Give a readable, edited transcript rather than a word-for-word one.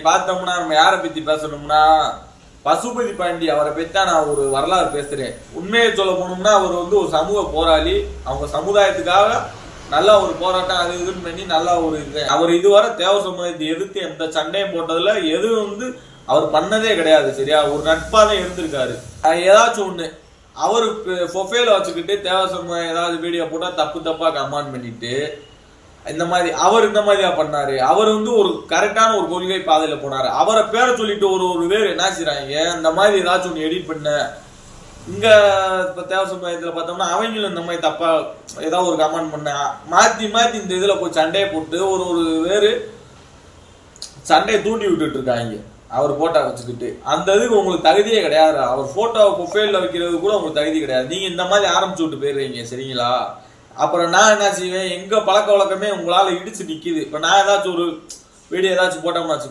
பார்த்தோம்னா நம்ம யாரை பத்தி பேசணும்னா பசுபதி பாண்டி அவரை பத்தி தான் நான் ஒரு வரலாறு பேசுறேன். உண்மையை சொல்ல போனோம்னா அவர் ஒரு சமூக போராளி. அவங்க சமுதாயத்துக்காக நல்லா ஒரு போராட்டம் அது இதுன்னு பண்ணி நல்லா ஒரு இது. அவர் இதுவரை தேவ சமுதாயத்தை எதிர்த்து எந்த சண்டையும் போட்டதுல எதுவும் அவர் பண்ணதே கிடையாது. சரியா, ஒரு நட்பாதான் இருந்திருக்காரு. ஏதாச்சும் ஒண்ணு அவரு ப்ரொஃபைல வச்சுக்கிட்டு தேவ சமுதாயம் ஏதாவது வீடியோ போட்டா தப்பா கமெண்ட் பண்ணிட்டு இந்த மாதிரி அவர் இந்த மாதிரியா பண்ணாரு. அவர் ஒரு கரெக்டான ஒரு கொள்கை பாதையில போனாரு. அவரை பேரை சொல்லிட்டு ஒரு பேர் என்ன செய்யறாங்க, இந்த மாதிரி ஏதாச்சும் ஒண்ணு எடிட் பண்ண இங்க தேவ சமுதாயத்துல பார்த்தோம்னா அவங்களும் இந்த மாதிரி தப்பா ஏதாவது ஒரு கமெண்ட் பண்ண மாத்தி இந்த இதுல போய் சண்டையை போட்டு ஒரு பேரு சண்டையை தூண்டி விட்டுட்டு இருக்காங்க. அவர் போட்டோ வச்சுக்கிட்டு அந்த இதுக்கு உங்களுக்கு தகுதியே கிடையாது. அவர் போட்டோ ப்ரொஃபைல்ல வைக்கிறது கூட உங்களுக்கு தகுதி கிடையாது. நீங்க இந்த மாதிரி ஆரம்பிச்சு விட்டு போயிடுறீங்க. சரிங்களா, அப்புறம் நான் என்ன செய்வேன், எங்க பழக்க வழக்கமே உங்களால இடிச்சு நிக்குது. இப்ப நான் ஏதாச்சும் ஒரு வீடியோ ஏதாச்சும் போட்டோம்னு வச்சுக்கோ,